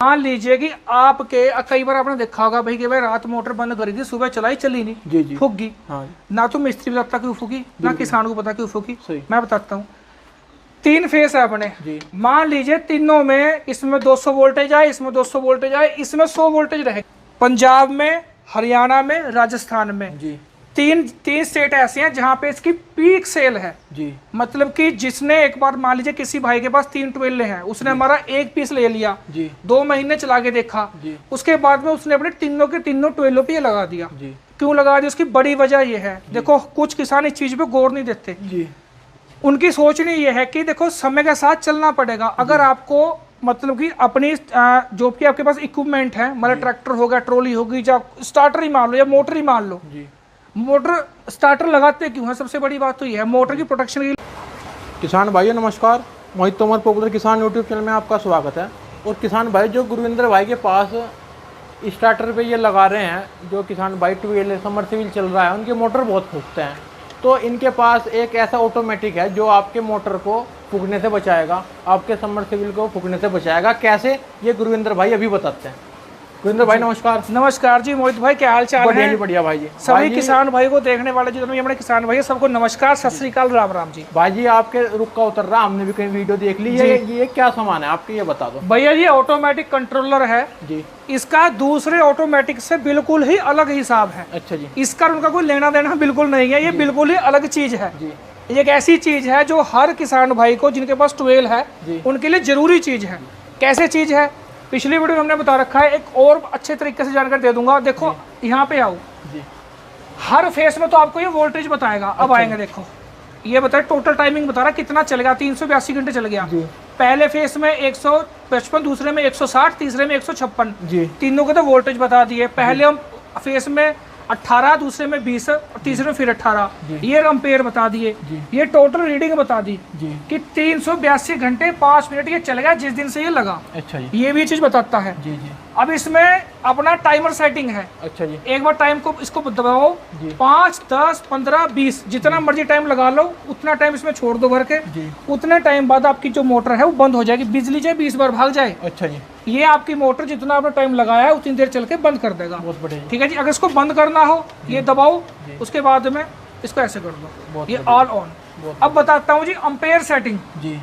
मान लीजिए कि आपके कई बार आपने देखा होगा भाई कि भाई रात मोटर बंद करी थी, सुबह चलाई चली नहीं, जी फूक गई। हाँ। ना तो मिस्त्री बताता क्यों फूकी, ना किसान को पता क्यों फूकी। सही। मैं बताता हूँ। 3 फेस है अपने, जी। मान लीजिए तीनों में इसमें 200 वोल्टेज आए, इसमें 200 वोल्टेज आए, इसमें 100 वोल्टेज रहे। पंजाब में, हरियाणा में, राजस्थान में जी। तीन स्टेट ऐसे हैं जहां पे इसकी पीक सेल है। जी। मतलब कि जिसने एक बार मान लीजिए किसी भाई के पास 3 ट्वेल्व हैं, उसने हमारा एक पीस ले लिया जी। 2 महीने चला के देखा जी। उसके बाद में उसने अपने तीनों के तीनों ट्वेल्व पे ये लगा दिया। जी। क्यों लगा दिया? उसकी बड़ी वजह ये है, देखो कुछ किसान इस चीज पे गौर नहीं देते। जी। उनकी सोचनी ये है कि देखो समय के साथ चलना पड़ेगा। अगर आपको मतलब कि अपनी जो कि आपके पास इक्विपमेंट है, मतलब ट्रैक्टर होगा, ट्रॉली होगी, या स्टार्टर ही मान लो या मोटर ही मान लो। जी। मोटर स्टार्टर लगाते क्यों है? सबसे बड़ी बात तो ये है मोटर की प्रोटेक्शन की। किसान भाइयों नमस्कार, मोहित तोमर पॉपुलर किसान यूट्यूब चैनल में आपका स्वागत है। और किसान भाई जो गुरविंदर भाई के पास स्टार्टर पे ये लगा रहे हैं, जो किसान भाई ट्यूबवेल समरसेबल चल रहा है, उनके मोटर बहुत फूकते हैं। तो इनके पास एक ऐसा ऑटोमेटिक है जो आपके मोटर को फूकने से बचाएगा, आपके समरसेबल को फूकने से बचाएगा। कैसे, ये गुरविंदर भाई अभी बताते हैं। गुरविंदर भाई नमस्कार। नमस्कार जी मोहित भाई, क्या हाल चाल बढ़िया है? जी, बढ़िया भाई जी। सभी किसान भाई को देखने वाले जितने भी हमारे किसान भाई है, सबको नमस्कार, सत श्री अकाल, राम राम जी। भाई जी आपके रुक का उतर रहा, हमने भी कहीं वीडियो देख ली है। ये क्या सामान है आपके, ये बता दो भैया। ये ऑटोमेटिक कंट्रोलर है जी। इसका दूसरे ऑटोमेटिक से बिल्कुल ही अलग हिसाब है। अच्छा जी। इसका उनका कोई लेना देना बिल्कुल नहीं है, ये बिल्कुल ही अलग चीज है जी। ये एक ऐसी चीज है जो हर किसान भाई को जिनके पास ट्वेल है जी। उनके लिए जरूरी चीज है। कैसे चीज है? पिछली वीडियो में हमने बता रखा है, एक और अच्छे तरीके से जानकारी दे दूंगा। देखो यहाँ पे आओ जी। हर फेस में तो आपको ये वोल्टेज बताएगा। अब आएंगे, देखो ये बताए टोटल टाइमिंग बता रहा कितना चलेगा। 382 घंटे चल गया। पहले फेस में 155, दूसरे में 160, तीसरे में 156 जी। तीनों के तो वोल्टेज बता दिए। पहले हम फेस में 18, दूसरे में 20 और तीसरे में फिर 18, ये अम्पेयर बता दिए। ये टोटल रीडिंग बता दी जी। कि 382 घंटे 5 मिनट ये चलेगा जिस दिन से ये लगा। अच्छा जी। ये भी चीज बताता है। जी। जी। अब इसमें अपना टाइमर सेटिंग है। अच्छा जी। एक बार टाइम को इसको दबाओ, 5, 10, 15, 20 जितना मर्जी टाइम लगा लो, उतना टाइम इसमें छोड़ दो भर के। उतने टाइम बाद आपकी जो मोटर है वो बंद हो जाएगी। बिजली चाहे 20 बार भाग जाए, अच्छा जी, ये आपकी मोटर जितना आपने टाइम लगाया है उतनी देर चल के बंद कर देगा। बहुत बढ़िया। ठीक है जी। अगर इसको बंद करना हो, ये दबाओ, उसके बाद में इसको ऐसे कर दो, ये ऑल ऑन। अब बताता हूँ जी अम्पेयर सेटिंग। जी।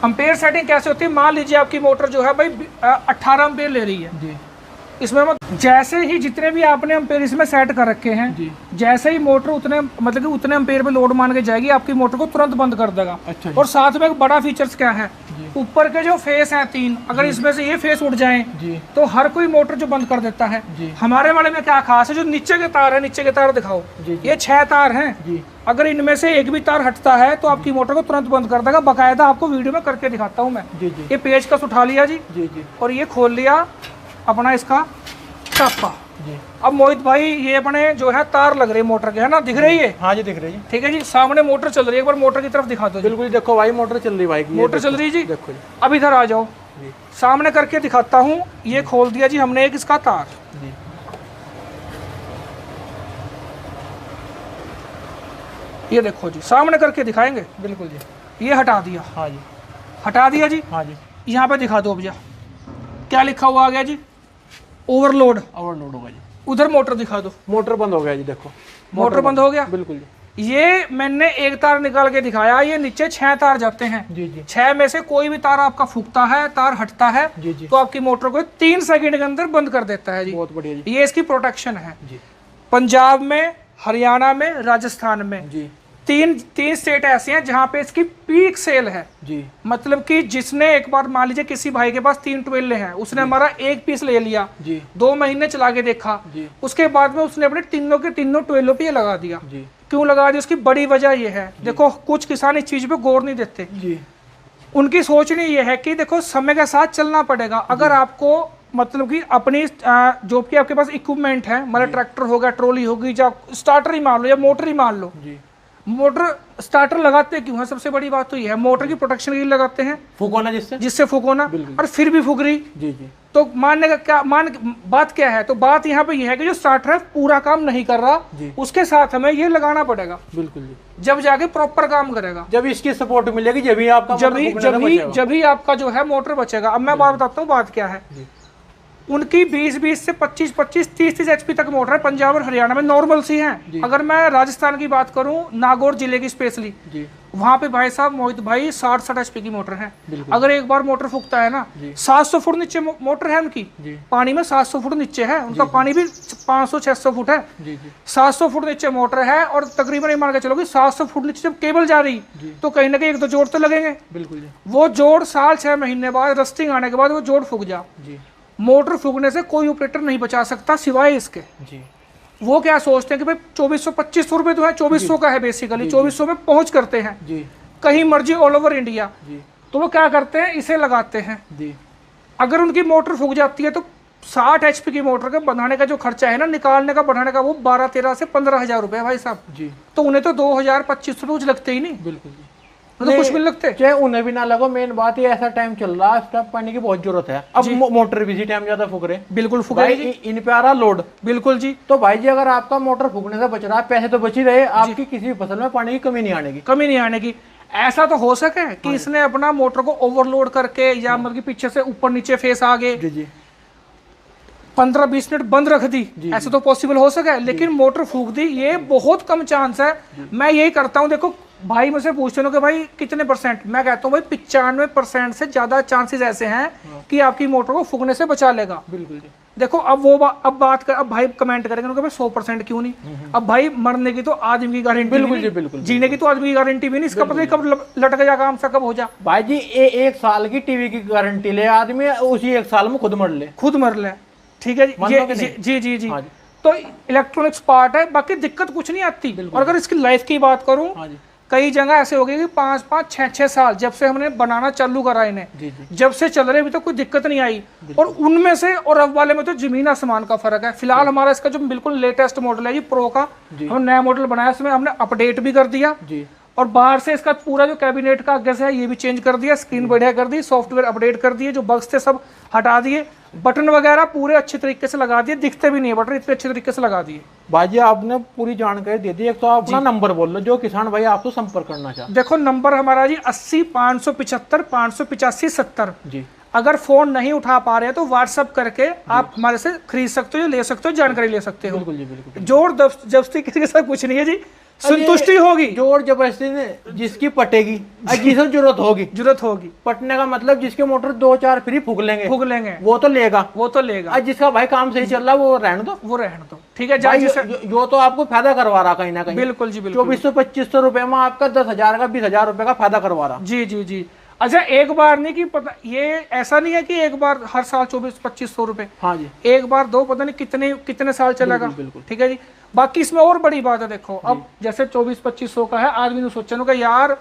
अम्पेयर सेटिंग कैसे होती है? मान लीजिए आपकी मोटर जो है भाई 18 अम्पेयर ले रही है। जी। इसमें जैसे ही जितने भी आपने अम्पेयर इसमें सेट कर रखे हैं, जैसे ही मोटर उतने मतलब कि उतने अम्पेयर पे लोड मान के जाएगी, आपकी मोटर को तुरंत बंद कर देगा। अच्छा। और साथ में एक बड़ा फीचर्स क्या है, ऊपर के जो फेस हैं 3, अगर इसमें से ये फेस उड़ जाएं तो हर कोई मोटर जो बंद कर देता है। हमारे वाले में क्या खास है, जो नीचे के तार है, नीचे के तार दिखाओ, ये 6 तार हैं। अगर इनमें से एक भी तार हटता है तो आपकी मोटर को तुरंत बंद कर देगा। बकायदा आपको वीडियो में करके दिखाता हूँ मैं। ये पेचकस उठा लिया जी, और ये खोल लिया अपना इसका टापा। अब मोहित भाई ये अपने जो है तार लग रही है मोटर के, है ना, दिख रही है? हाँ जी, दिख रही है। ठीक है जी। सामने मोटर चल रही है, एक बार मोटर की तरफ दिखा दो। बिल्कुल, देखो भाई मोटर चल रही है भाई की, मोटर चल रही है जी। देखो जी। अब इधर आ जाओ, सामने करके दिखाता हूँ। ये खोल दिया जी हमने एक इसका तार। जी। ये देखो जी, सामने करके दिखाएंगे। बिल्कुल जी। ये हटा दिया। हाँ जी। हटा दिया जी। हाँ जी। यहाँ पे दिखा दो भैया, क्या लिखा हुआ आ गया जी? ओवरलोड। ओवरलोड होगा जी। उधर मोटर दिखा दो, मोटर बंद हो गया जी, देखो मोटर बंद हो गया। बिल्कुल जी। ये मैंने एक तार निकाल के दिखाया, ये नीचे 6 तार जाते हैं। जी। जी। 6 में से कोई भी तार आपका फूकता है, तार हटता है, तो आपकी मोटर को 3 सेकंड के अंदर बंद कर देता है जी। बहुत बढ़िया जी। ये इसकी प्रोटेक्शन है जी। पंजाब में, हरियाणा में, राजस्थान में जी। तीन स्टेट ऐसे हैं जहां पे इसकी पीक सेल है। जी। मतलब कि जिसने एक बार मान लीजिए किसी भाई के पास 3 ट्वेल्व हैं, उसने हमारा एक पीस ले लिया, 2 महीने चला के देखा, उसके बाद में उसने अपने तीनों के तीनों ट्वेल्व पे ये लगा दिया। क्यों लगा दिया? उसकी बड़ी वजह ये है, देखो कुछ किसान इस चीज पे गौर नहीं देते। उनकी सोचनी ये है कि देखो समय के साथ चलना पड़ेगा। अगर आपको मतलब कि अपनी जो कि आपके पास इक्विपमेंट है, मतलब ट्रैक्टर होगा, ट्रॉली होगी, या स्टार्टर ही मान लो या मोटर ही मान लो, मोटर स्टार्टर लगाते क्यों है, सबसे बड़ी बात तो ये है, मोटर की प्रोटेक्शन के लिए लगाते हैं, फूको ना जिससे फूको ना, और फिर भी फूक रही। जी जी। तो मानने का क्या बात क्या है, तो बात यहाँ पे ये है कि जो स्टार्टर है पूरा काम नहीं कर रहा, उसके साथ हमें ये लगाना पड़ेगा। बिल्कुल जी। जब जाके प्रॉपर काम करेगा, जब इसकी सपोर्ट मिलेगी जब ही आपका जब ही आपका जो है मोटर बचेगा। अब मैं बात बताता हूँ बात क्या है। उनकी 20 से 25 30 एचपी तक मोटर है, पंजाब और हरियाणा में नॉर्मल सी हैं। अगर मैं राजस्थान की बात करूं, नागौर जिले की स्पेशली, वहां पे भाई साहब मोहित भाई 60 एचपी की मोटर है। अगर एक बार मोटर फूकता है ना, 700 फुट नीचे मोटर है उनकी, पानी में 700 फुट नीचे है उनका, पानी भी 500-600 फुट है, 700 फुट नीचे मोटर है। और तकरीबन मान के चलो कि 700 फुट नीचे जब केबल जा रही तो कहीं ना कहीं 1-2 जोड़ तो लगेंगे। बिल्कुल। वो जोड़ साल 6 महीने बाद रस्टिंग आने के बाद वो जोड़ फूक जा, मोटर फूकने से कोई ऑपरेटर नहीं बचा सकता सिवाय इसके। जी। वो क्या सोचते हैं कि भाई 2400-2500 रुपए तो है, 2400 का है बेसिकली, 2400 में पहुंच करते हैं जी। कहीं मर्जी ऑल ओवर इंडिया जी। तो वो क्या करते हैं, इसे लगाते हैं जी। अगर उनकी मोटर फूक जाती है तो 60 एचपी की मोटर के बनाने का जो खर्चा है ना, निकालने का बढ़ाने का, वो 12-13 से 15,000 रुपए भाई साहब जी। तो उन्हें तो 2000-2500 रोज लगते ही नहीं। बिल्कुल जी। तो कुछ भी लगते, चाहे उन्हें भी ना लगो। मेन बात ये ऐसा टाइम चल रहा है, स्टॉप पानी की बहुत जरूरत है। अब मोटर भी इसी टाइम ज्यादा फूक रहे, बिल्कुल फूक रहे, इन पे आ रहा लोड। बिल्कुल जी। तो भाई जी अगर आपका मोटर फूकने से बच रहा है, पैसे तो बच ही रहे, आपकी किसी भी फसल में पानी की कमी नहीं आने की। ऐसा तो हो सके कि इसने अपना मोटर को ओवरलोड करके या मतलब पीछे से ऊपर नीचे फेस आ गए, 15-20 मिनट बंद रख दी, ऐसा तो पॉसिबल हो सके। लेकिन मोटर फूक दी, ये बहुत कम चांस है। मैं यही करता हूँ, देखो भाई मुझसे पूछते हो कि भाई कितने %, मैं कहता हूँ भाई 95% से ज्यादा चांसेस ऐसे हैं कि आपकी मोटर को फूकने से बचा लेगा। बिल्कुल। देखो अब बात कर, अब भाई कमेंट करेंगे भाई 100% क्यों नहीं। अब भाई मरने की तो आदमी की गारंटी, बिल्कुल जी बिल्कुल, जीने की तो आदमी की गारंटी भी नहीं, इसका पता नहीं कब लटक जा काम सा कब हो जा। भाई जी 1 साल की टीवी की गारंटी ले आदमी, उसी 1 साल में खुद मर ले। ठीक है जी जी जी। तो इलेक्ट्रॉनिक्स पार्ट है, बाकी दिक्कत कुछ नहीं आती। और अगर इसकी लाइफ की बात करूं, कई जगह ऐसे हो गए कि 5-5, 6-6 साल जब से हमने बनाना चालू करा इन्हें, जब से चल रहे अभी तो कोई दिक्कत नहीं आई। और उनमें से और अब वाले में तो जमीन आसमान का फर्क है। फिलहाल हमारा इसका जो बिल्कुल लेटेस्ट मॉडल है जी, प्रो का, हम नया मॉडल बनाया, इसमें हमने अपडेट भी कर दिया और बाहर से इसका पूरा जो कैबिनेट का आगे से है ये भी चेंज कर दिया, स्क्रीन बढ़िया कर दी, सॉफ्टवेयर अपडेट कर दिए, जो बग्स थे सब हटा दिए, बटन वगैरह पूरे अच्छे तरीके से लगा दिए, दिखते भी नहीं है बटन, इतने अच्छे तरीके से लगा दिए। भाई आपने पूरी जानकारी दे दी। एक तो आप अपना नंबर बोल लो जो किसान भाई आपको संपर्क करना चाहते। देखो नंबर हमारा जी 80 575 585 70 जी। अगर फोन नहीं उठा पा रहे तो व्हाट्सएप करके आप हमारे से खरीद सकते हो, ले सकते हो, जानकारी ले सकते हो। बिल्कुल जी बिल्कुल। जोर जबरदस्ती किसी के साथ कुछ नहीं है जी, संतुष्टि होगी। जोर जबरदस्ती जिसकी पटेगी, जिसे जरूरत होगी पटने का मतलब जिसके मोटर 2-4 फ्री फूक लेंगे वो तो लेगा। जिसका भाई काम सही चल रहा है वो रहने दो। ठीक है जो तो आपको फायदा करवा रहा कहीं ना कहीं। बिल्कुल जी बिल्कुल। 2400-2500 रुपए में आपका 10,000 का 20,000 रुपए का फायदा करवा रहा। जी जी जी। अच्छा एक बार नहीं कि पता, ये ऐसा नहीं है कि एक बार हर साल 2400-2500 रुपए, हाँ जी, एक बार दो, पता नहीं कितने साल चलेगा। बिल्कुल। ठीक है जी। बाकी इसमें और बड़ी बात है, देखो अब जैसे 2400-2500 का है, आदमी ने सोचा कि यार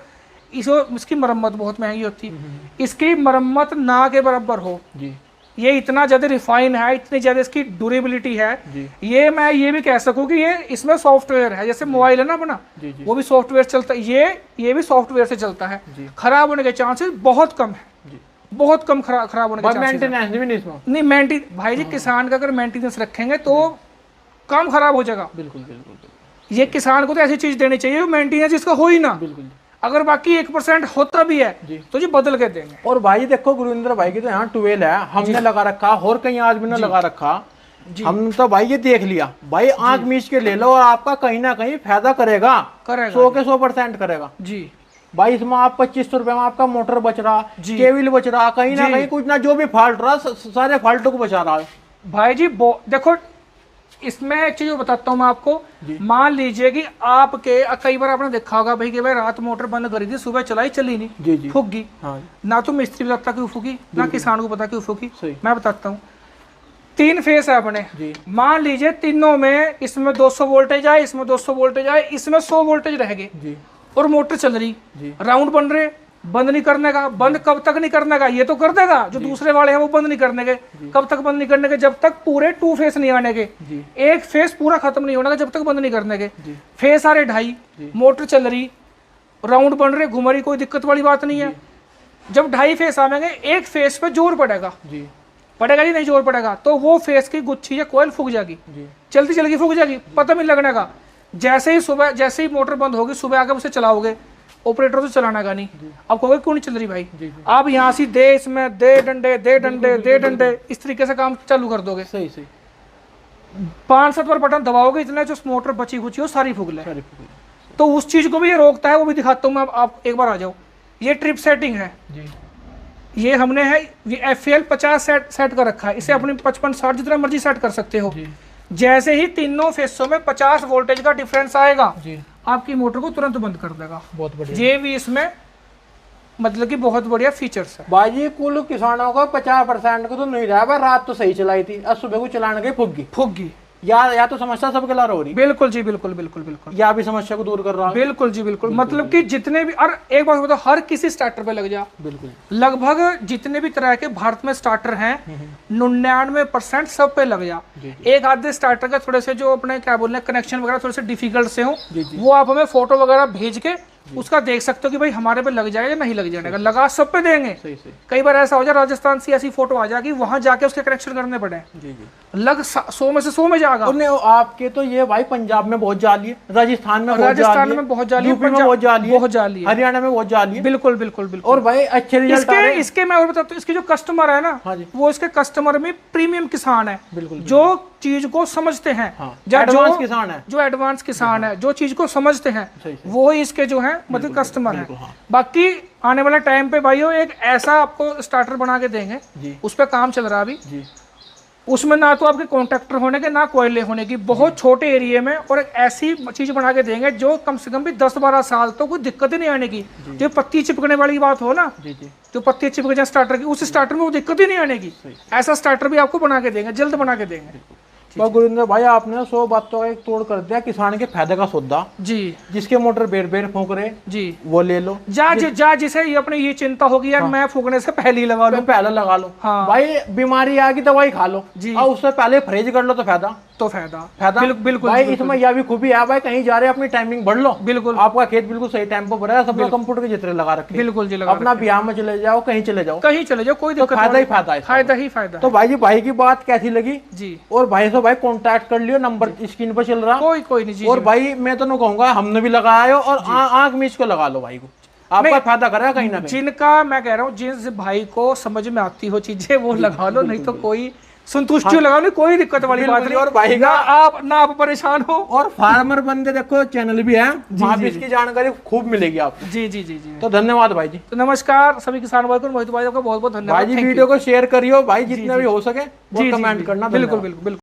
इसकी मरम्मत बहुत महंगी होती, इसकी मरम्मत ना के बराबर हो जी। ये इतना ज्यादा रिफाइन है, इतनी ज्यादा इसकी ड्यूरेबिलिटी है, ये मैं ये भी कह सकूं कि ये इसमें सॉफ्टवेयर है, जैसे मोबाइल है ना अपना, वो भी सॉफ्टवेयर चलता है, ये भी सॉफ्टवेयर से चलता है। खराब होने के चांसेस बहुत कम है, बहुत कम खराब होने के चांसेस नहीं। मेंटेन भाई जी किसान का अगर मेंटेनेंस रखेंगे तो काम खराब हो जाएगा। बिल्कुल बिल्कुल। ये किसान को तो ऐसी चीज देनी चाहिए मेंटेनेंस इसका हो ही ना। बिल्कुल। अगर बाकी 1% होता भी है तो जी बदल के देंगे। और भाई देखो गुरविंदर भाई की तो यहाँ 12 है, हमने लगा रखा, और कई आदमी ने लगा रखा, हमने तो भाई ये देख लिया भाई, आंख मीच के ले लो और आपका कहीं ना कहीं फायदा करेगा 100 के 100% करेगा जी। भाई इसमें आप 2500 रुपए में आपका मोटर बच रहा, केबल बच रहा, कहीं ना कहीं कुछ ना जो भी फॉल्ट रहा सारे फॉल्टों को बचा रहा है भाई जी। देखो इसमें एक चीज बताता हूँ मैं आपको, मान लीजिए कि आपके कई बार आपने देखा होगा भाई कि भाई रात मोटर बंद करी थी, सुबह चलाई चली नहीं, फूक गई। हाँ। ना तो मिस्त्री बताता क्यों फूकी, ना किसान को पता क्यों फूकी, मैं बताता हूँ। 3 फेस है अपने, मान लीजिए तीनों में इसमें 200 वोल्टेज आए, इसमें 200 वोल्टेज आए, इसमें 100 वोल्टेज रह गए और मोटर चल रही, राउंड बन रहे, बंद नहीं करने का। बंद कब तक नहीं करने का, ये तो कर देगा, जो दूसरे वाले हैं वो बंद नहीं करने के। कब तक बंद नहीं करने के, जब तक पूरे 2 फेस नहीं आने के, एक फेस पूरा खत्म नहीं होने का, जब तक बंद नहीं करने के। फेस आ रहे 2.5, मोटर चल रही, राउंड बन रहे, घूम रही, कोई दिक्कत वाली बात नहीं है। जब 2.5 फेस आवेंगे, एक फेस पे जोर पड़ेगा, पड़ेगा ही नहीं, जोर पड़ेगा तो वो फेस की गुच्छी या कोयल फूक जाएगी, चलती चलेगी, फूक जाएगी, पता नहीं लगने का। जैसे ही मोटर बंद होगी, सुबह आकर उसे चलाओगे, ऑपरेटर तो चलाना का नहीं। अब कहोगे क्यों नहीं चल रही भाई, आप यहाँ से दे, इसमें दे डंडे, इस तरीके से काम चालू कर दोगे। सही 5-7 बार बटन दबाओगे, इतने जो मोटर बची खुची हो सारी फूक ले। तो उस चीज को भी ये रोकता है, वो भी दिखाता हूँ मैं। आप एक बार आ जाओ। ये ट्रिप सेटिंग है, ये हमने है FAL 50 सेट कर रखा है। इसे अपनी 55-60 जितना मर्जी सेट कर सकते हो। जैसे ही तीनों फेसों में 50 वोल्टेज का डिफरेंस आएगा, आपकी मोटर को तुरंत बंद कर देगा। बहुत बढ़िया। ये भी इसमें मतलब कि बहुत बढ़िया फीचर्स है भाई जी। कुल किसानों का 50% को तो नहीं रहा भाई, रात तो सही चलाई थी, अब सुबह को चलाने के फुक गई। या तो समस्या सबके ला हो रही। बिल्कुल जी, बिल्कुल। या भी समस्या को दूर कर रहा है। बिल्कुल जी, बिल्कुल। मतलब कि जितने भी, और एक बात बताओ, हर किसी स्टार्टर पे लग जा, बिल्कुल लगभग जितने भी तरह के भारत में स्टार्टर हैं 99% सब पे लग जा। एक आधे स्टार्टर का थोड़े से जो अपने क्या बोलते हैं कनेक्शन वगैरह थोड़े से डिफिकल्ट से हो, वो आप हमें फोटो वगैरह भेज के उसका देख सकते हो कि भाई हमारे पे लग जाएगा या नहीं लग जाएगा। लगा सब पे देंगे। कई बार ऐसा हो जाए राजस्थान से ऐसी फोटो आ जाएगी, वहां जाके उसके कनेक्शन करने पड़े। लग 100 में से 100 में जाएगा। आपके तो ये भाई पंजाब में बहुत जाली है, राजस्थान में बहुत जाली है, यूपी में बहुत जाली है, हरियाणा में बहुत जाली है। बिल्कुल। और भाई अच्छे रिजल्ट आ रहे हैं। इसके मैं और बताता हूँ, इसके जो कस्टमर है ना, वो इसके कस्टमर में प्रीमियम किसान है, जो चीज को समझते हैं, जो एडवांस किसान है, जो चीज को समझते हैं, वो ही इसके जो है मतलब कस्टमर है। बाकी आने वाला टाइम पे भाइयों एक ऐसा आपको स्टार्टर बना के देंगे, उस पर काम चल रहा अभी। उसमें ना तो आपके कॉन्ट्रैक्टर होने के, ना कोयले होने की, बहुत छोटे एरिया में, और एक ऐसी चीज बना के देंगे जो कम से कम भी 10-12 साल तो कोई दिक्कत ही नहीं आने की। जो पत्ती चिपकने वाली बात हो ना, जो पत्ती चिपक जाए स्टार्टर की, उस स्टार्टर में वो दिक्कत ही नहीं आने की। ऐसा स्टार्टर भी आपको बना के देंगे, जल्द बना के देंगे। तो गुरिंदर भाई आपने 100 बातों का एक तोड़ कर दिया। किसान के फायदे का सौदा जी, जिसके मोटर बेर फूंक रहे जी, वो ले लो। जिसे ये अपनी ये चिंता होगी यार, मैं फूकने से पहले ही लगा लो, पहले लगा लो। हाँ। भाई बीमारी आ गई दवाई खा लो जी, और उससे पहले फ्रेज कर लो तो फायदा बिल्कुल भाई। इसमें यह भी खूबी है भाई, कहीं जा रहे अपनी टाइमिंग बढ़ लो। बिल्कुल आपका खेत बिल्कुल सही टाइम पर भरा है, सब लोग कंप्यूटर के जितने लगा रखे। बिल्कुल जी, अपना बिहार में चले जाओ, कहीं चले जाओ, कोई दिक्कत, फायदा ही फायदा। तो भाई जी, भाई की बात कैसी लगी जी, और भाई से भाई कॉन्टैक्ट कर लियो, नंबर स्क्रीन पर चल रहा, कोई नहीं जी। और भाई मैं तो नहीं कहूंगा, हमने भी लगाया हो, और आंख मीच को लगा लो भाई को, आपका फायदा करेगा कहीं ना कहीं। जिनका मैं कह रहा हूँ, जिस भाई को समझ में आती हो चीजें वो लगा लो, नहीं तो कोई संतुष्टि लगा लो, कोई दिक्कत वाली बात नहीं। और भाई ना आप परेशान हो। और फार्मर बंदे देखो चैनल भी है, वहाँ भी इसकी जानकारी खूब मिलेगी आपको। जी। तो धन्यवाद भाई जी। तो नमस्कार सभी किसान भाई को, मोहित भाई का बहुत बहुत धन्यवाद। भाई जी वीडियो को शेयर करियो भाई, जितना भी हो सके वो कमेंट करना। बिल्कुल।